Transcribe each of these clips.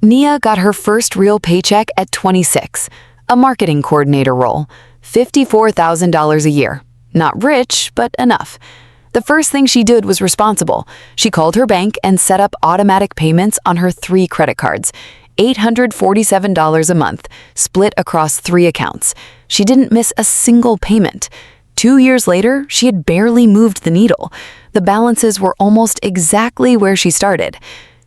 Nia got her first real paycheck at 26, a marketing coordinator role, $54,000 a year. Not rich, but enough. The first thing she did was responsible. She called her bank and set up automatic payments on her 3 credit cards, $847 a month, split across 3 accounts. She didn't miss a single payment. 2 years later, she had barely moved the needle. The balances were almost exactly where she started.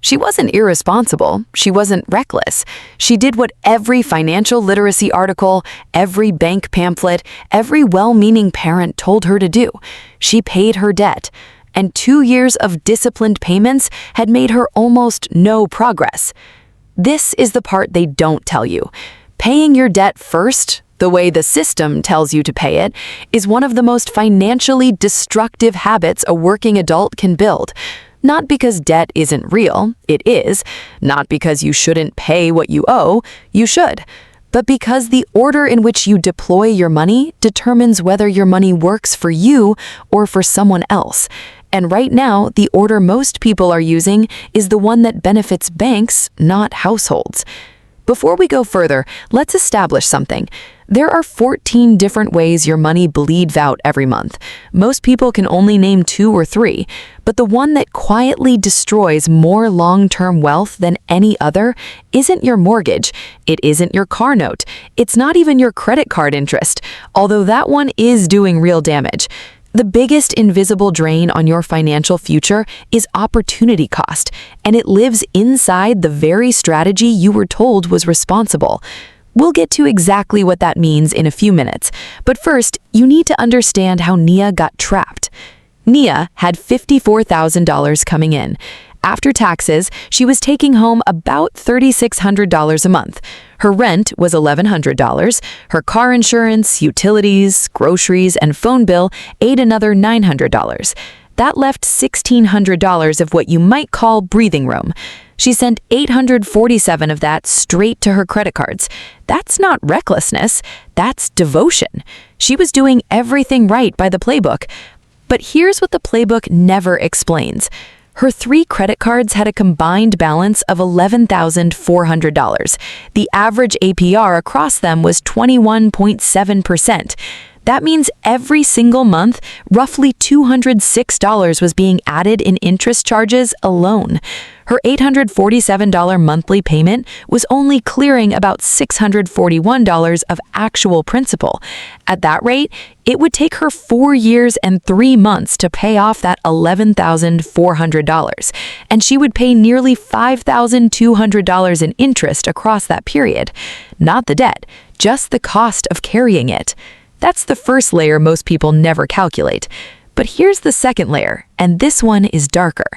She wasn't irresponsible. She wasn't reckless. She did what every financial literacy article, every bank pamphlet, every well-meaning parent told her to do. She paid her debt. And 2 years of disciplined payments had made her almost no progress. This is the part they don't tell you. Paying your debt first, the way the system tells you to pay it, is one of the most financially destructive habits a working adult can build. Not because debt isn't real, it is. Not because you shouldn't pay what you owe, you should. But because the order in which you deploy your money determines whether your money works for you or for someone else. And right now, the order most people are using is the one that benefits banks, not households. Before we go further, let's establish something. There are 14 different ways your money bleeds out every month. Most people can only name 2 or 3, but the one that quietly destroys more long-term wealth than any other isn't your mortgage, it isn't your car note, it's not even your credit card interest, although that one is doing real damage. The biggest invisible drain on your financial future is opportunity cost, and it lives inside the very strategy you were told was responsible. We'll get to exactly what that means in a few minutes, but first, you need to understand how Nia got trapped. Nia had $54,000 coming in. After taxes, she was taking home about $3,600 a month. Her rent was $1,100. Her car insurance, utilities, groceries, and phone bill ate another $900. That left $1,600 of what you might call breathing room. She sent $847 of that straight to her credit cards. That's not recklessness, that's devotion. She was doing everything right by the playbook. But here's what the playbook never explains. Her 3 credit cards had a combined balance of $11,400. The average APR across them was 21.7%. That means every single month, roughly $206 was being added in interest charges alone. Her $847 monthly payment was only clearing about $641 of actual principal. At that rate, it would take her 4 years and 3 months to pay off that $11,400, and she would pay nearly $5,200 in interest across that period. Not the debt, just the cost of carrying it. That's the first layer most people never calculate. But here's the second layer, and this one is darker.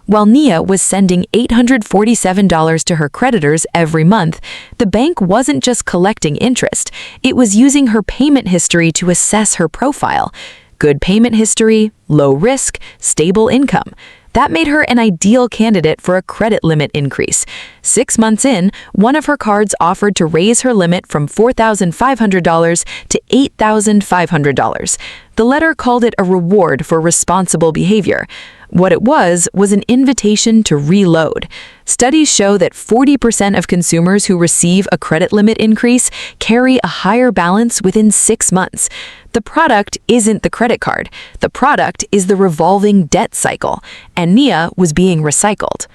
While Nia was sending $847 to her creditors every month, the bank wasn't just collecting interest. It was using her payment history to assess her profile. Good payment history, low risk, stable income. That made her an ideal candidate for a credit limit increase. 6 months in, one of her cards offered to raise her limit from $4,500 to $8,500. The letter called it a reward for responsible behavior. What it was an invitation to reload. Studies show that 40% of consumers who receive a credit limit increase carry a higher balance within 6 months. The product isn't the credit card. The product is the revolving debt cycle, and Nia was being recycled.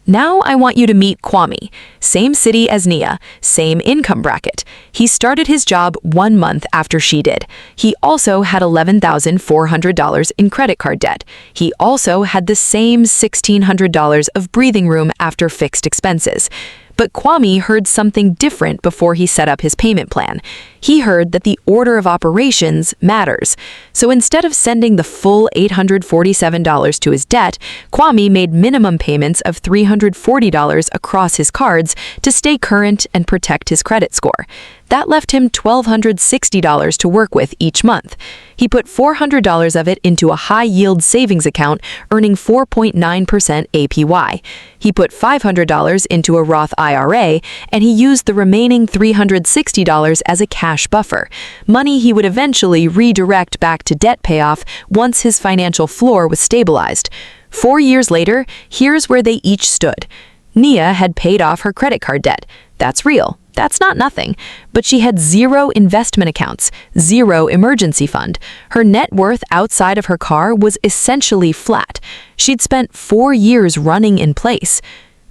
Now I want you to meet Kwame. Same city as Nia, same income bracket. He started his job 1 month after she did. He also had $11,400 in credit card debt. He also had the same $1,600 of breathing room after fixed expenses. But Kwame heard something different before he set up his payment plan. He heard that the order of operations matters. So instead of sending the full $847 to his debt, Kwame made minimum payments of $340 across his cards to stay current and protect his credit score. That left him $1,260 to work with each month. He put $400 of it into a high-yield savings account, earning 4.9% APY. He put $500 into a Roth IRA, and he used the remaining $360 as a cash buffer, money he would eventually redirect back to debt payoff once his financial floor was stabilized. 4 years later, here's where they each stood. Nia had paid off her credit card debt. That's real. That's not nothing. But she had 0 investment accounts, 0 emergency fund. Her net worth outside of her car was essentially flat. She'd spent 4 years running in place.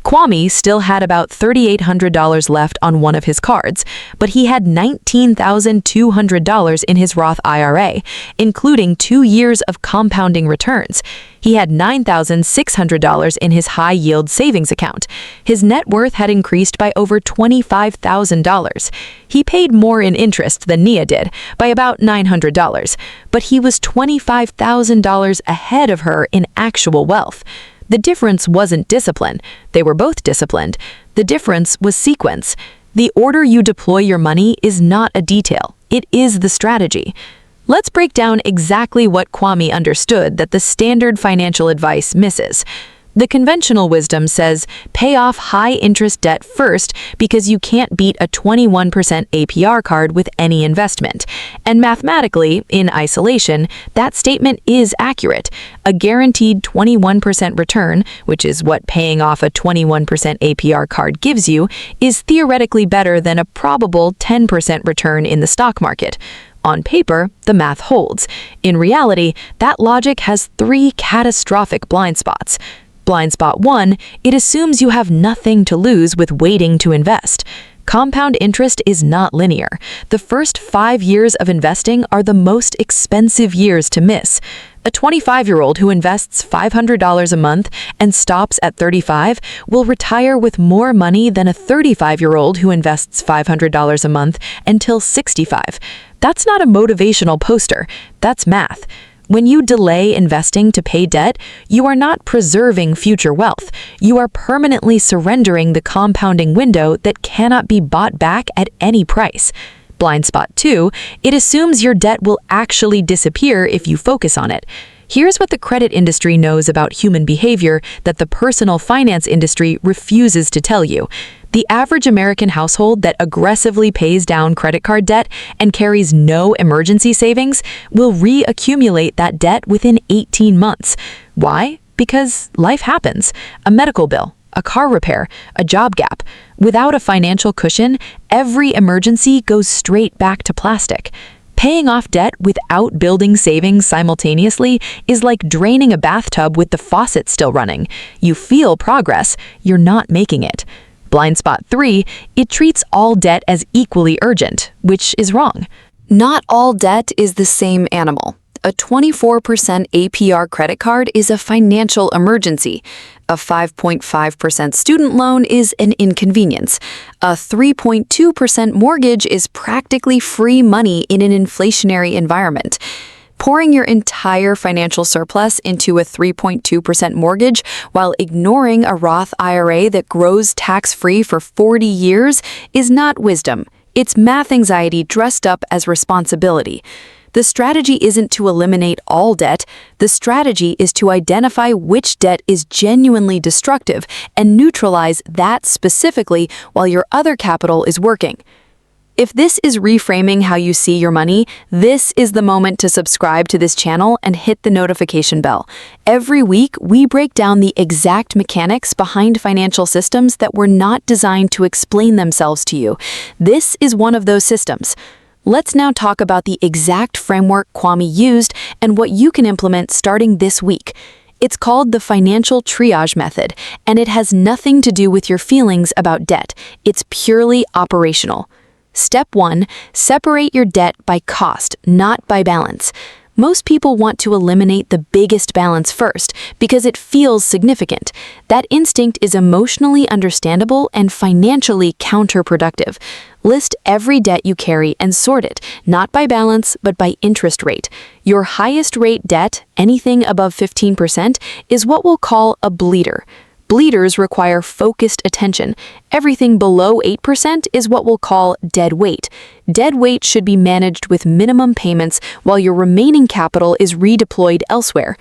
Kwame still had about $3,800 left on one of his cards, but he had $19,200 in his Roth IRA, including 2 years of compounding returns. He had $9,600 in his high-yield savings account. His net worth had increased by over $25,000. He paid more in interest than Nia did, by about $900, but he was $25,000 ahead of her in actual wealth. The difference wasn't discipline. They were both disciplined. The difference was sequence. The order you deploy your money is not a detail. It is the strategy. Let's break down exactly what Kwame understood that the standard financial advice misses. The conventional wisdom says pay off high-interest debt first because you can't beat a 21% APR card with any investment. And mathematically, in isolation, that statement is accurate. A guaranteed 21% return, which is what paying off a 21% APR card gives you, is theoretically better than a probable 10% return in the stock market. On paper, the math holds. In reality, that logic has 3 catastrophic blind spots. Blind spot 1, it assumes you have nothing to lose with waiting to invest. Compound interest is not linear. The first 5 years of investing are the most expensive years to miss. A 25-year-old who invests $500 a month and stops at 35 will retire with more money than a 35-year-old who invests $500 a month until 65. That's not a motivational poster. That's math. When you delay investing to pay debt, you are not preserving future wealth. You are permanently surrendering the compounding window that cannot be bought back at any price. Blind spot 2, it assumes your debt will actually disappear if you focus on it. Here's what the credit industry knows about human behavior that the personal finance industry refuses to tell you. The average American household that aggressively pays down credit card debt and carries no emergency savings will reaccumulate that debt within 18 months. Why? Because life happens. A medical bill, a car repair, a job gap. Without a financial cushion, every emergency goes straight back to plastic. Paying off debt without building savings simultaneously is like draining a bathtub with the faucet still running. You feel progress, you're not making it. Blind spot 3, it treats all debt as equally urgent, which is wrong. Not all debt is the same animal. A 24% APR credit card is a financial emergency. A 5.5% student loan is an inconvenience. A 3.2% mortgage is practically free money in an inflationary environment. Pouring your entire financial surplus into a 3.2% mortgage while ignoring a Roth IRA that grows tax-free for 40 years is not wisdom. It's math anxiety dressed up as responsibility. The strategy isn't to eliminate all debt. The strategy is to identify which debt is genuinely destructive and neutralize that specifically while your other capital is working. If this is reframing how you see your money, this is the moment to subscribe to this channel and hit the notification bell. Every week, we break down the exact mechanics behind financial systems that were not designed to explain themselves to you. This is one of those systems. Let's now talk about the exact framework Kwame used and what you can implement starting this week. It's called the Financial Triage Method, and it has nothing to do with your feelings about debt. It's purely operational. Step 1, separate your debt by cost, not by balance. Most people want to eliminate the biggest balance first because it feels significant. That instinct is emotionally understandable and financially counterproductive. List every debt you carry and sort it, not by balance, but by interest rate. Your highest rate debt, anything above 15%, is what we'll call a bleeder. Bleeders require focused attention. Everything below 8% is what we'll call dead weight. Dead weight should be managed with minimum payments while your remaining capital is redeployed elsewhere.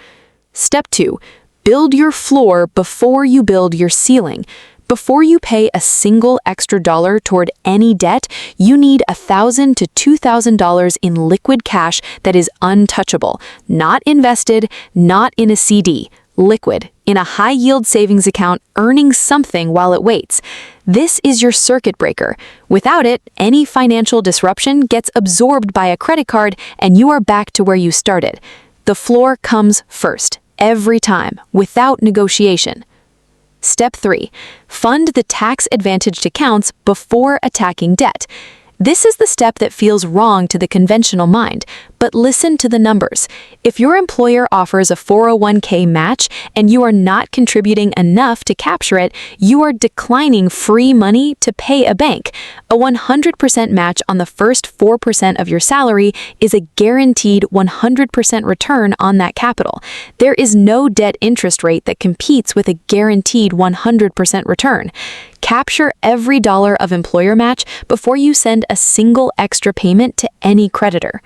Step 2, build your floor before you build your ceiling. Before you pay a single extra dollar toward any debt, you need $1,000 to $2,000 in liquid cash that is untouchable, not invested, not in a CD. liquid, in a high-yield savings account, earning something while it waits. This is your circuit breaker. Without it, any financial disruption gets absorbed by a credit card and you are back to where you started. The floor comes first, every time, without negotiation. Step 3. Fund the tax-advantaged accounts before attacking debt. This is the step that feels wrong to the conventional mind, but listen to the numbers. If your employer offers a 401k match and you are not contributing enough to capture it, you are declining free money to pay a bank. A 100% match on the first 4% of your salary is a guaranteed 100% return on that capital. There is no debt interest rate that competes with a guaranteed 100% return. Capture every dollar of employer match before you send a single extra payment to any creditor.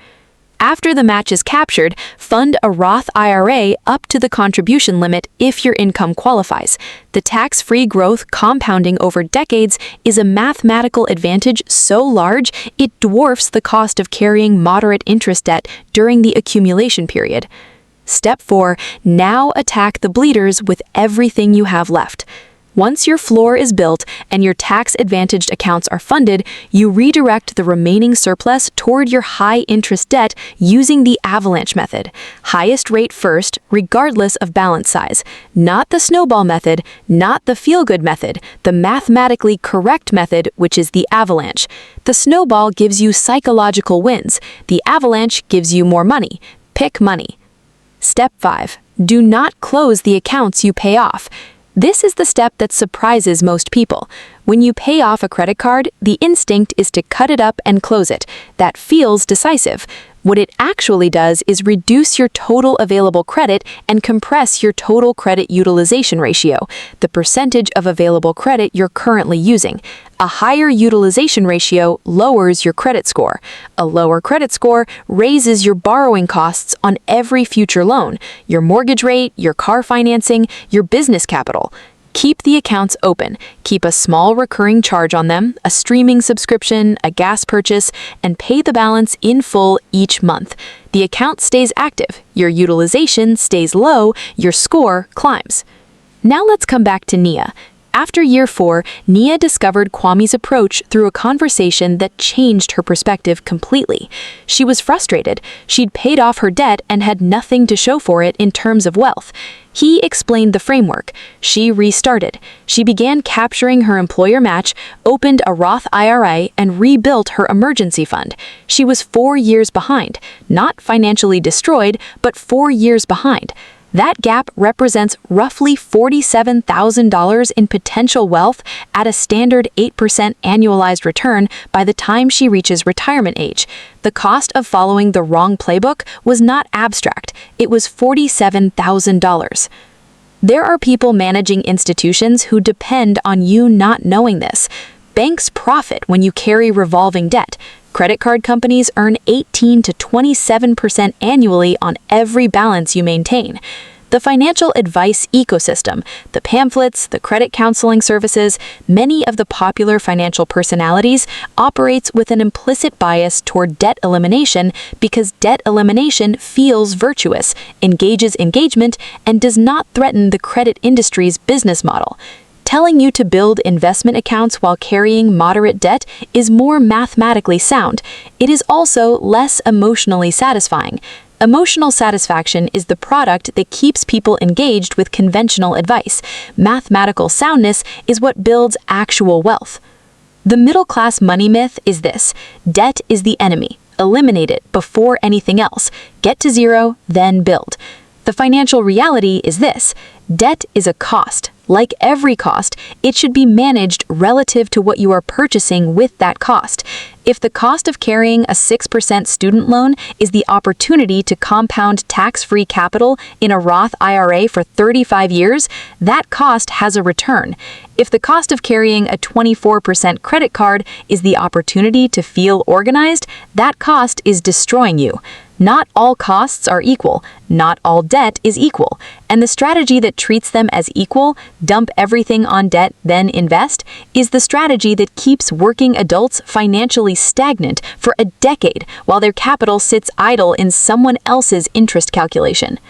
After the match is captured, fund a Roth IRA up to the contribution limit if your income qualifies. The tax-free growth compounding over decades is a mathematical advantage so large it dwarfs the cost of carrying moderate interest debt during the accumulation period. Step 4. Now attack the bleeders with everything you have left. Once your floor is built and your tax-advantaged accounts are funded, you redirect the remaining surplus toward your high-interest debt using the avalanche method. Highest rate first, regardless of balance size. Not the snowball method, not the feel-good method, the mathematically correct method, which is the avalanche. The snowball gives you psychological wins. The avalanche gives you more money. Pick money. Step 5. Do not close the accounts you pay off. This is the step that surprises most people. When you pay off a credit card, the instinct is to cut it up and close it. That feels decisive. What it actually does is reduce your total available credit and compress your total credit utilization ratio, the percentage of available credit you're currently using. A higher utilization ratio lowers your credit score. A lower credit score raises your borrowing costs on every future loan, your mortgage rate, your car financing, your business capital. Keep the accounts open. Keep a small recurring charge on them, a streaming subscription, a gas purchase, and pay the balance in full each month. The account stays active, your utilization stays low, your score climbs. Now let's come back to Nia. After year 4, Nia discovered Kwame's approach through a conversation that changed her perspective completely. She was frustrated. She'd paid off her debt and had nothing to show for it in terms of wealth. He explained the framework. She restarted. She began capturing her employer match, opened a Roth IRA, and rebuilt her emergency fund. She was 4 years behind. Not financially destroyed, but 4 years behind. That gap represents roughly $47,000 in potential wealth at a standard 8% annualized return by the time she reaches retirement age. The cost of following the wrong playbook was not abstract. It was $47,000. There are people managing institutions who depend on you not knowing this. Banks profit when you carry revolving debt. Credit card companies earn 18 to 27% annually on every balance you maintain. The financial advice ecosystem, the pamphlets, the credit counseling services, many of the popular financial personalities operates with an implicit bias toward debt elimination because debt elimination feels virtuous, engages engagement, and does not threaten the credit industry's business model. Telling you to build investment accounts while carrying moderate debt is more mathematically sound. It is also less emotionally satisfying. Emotional satisfaction is the product that keeps people engaged with conventional advice. Mathematical soundness is what builds actual wealth. The middle-class money myth is this: debt is the enemy. Eliminate it before anything else. Get to zero, then build. The financial reality is this: debt is a cost. Like every cost, it should be managed relative to what you are purchasing with that cost. If the cost of carrying a 6% student loan is the opportunity to compound tax-free capital in a Roth IRA for 35 years, that cost has a return. If the cost of carrying a 24% credit card is the opportunity to feel organized, that cost is destroying you. Not all costs are equal. Not all debt is equal. And the strategy that treats them as equal, dump everything on debt, then invest, is the strategy that keeps working adults financially stagnant for a decade while their capital sits idle in someone else's interest calculation.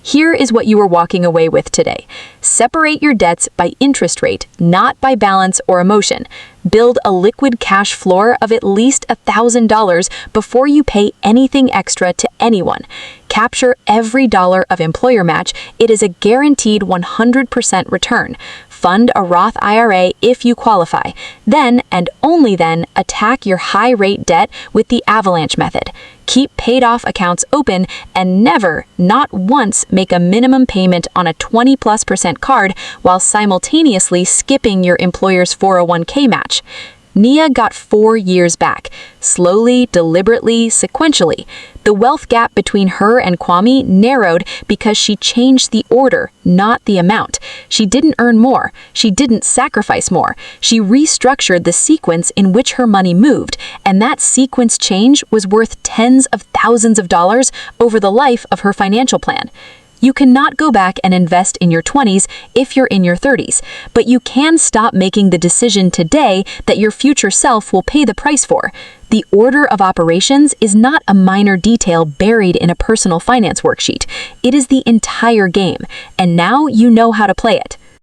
Here is what you are walking away with today. Separate your debts by interest rate, not by balance or emotion. Build a liquid cash floor of at least $1,000 before you pay anything extra to anyone. Capture every dollar of employer match. It is a guaranteed 100% return. Fund a Roth IRA if you qualify. Then, and only then, attack your high-rate debt with the avalanche method. Keep paid-off accounts open and never, not once, make a minimum payment on a 20+% card while simultaneously skipping your employer's 401k match. Nia got 4 years back, slowly, deliberately, sequentially. The wealth gap between her and Kwame narrowed because she changed the order, not the amount. She didn't earn more. She didn't sacrifice more. She restructured the sequence in which her money moved, and that sequence change was worth tens of thousands of dollars over the life of her financial plan. You cannot go back and invest in your 20s if you're in your 30s, but you can stop making the decision today that your future self will pay the price for. The order of operations is not a minor detail buried in a personal finance worksheet. It is the entire game, and now you know how to play it.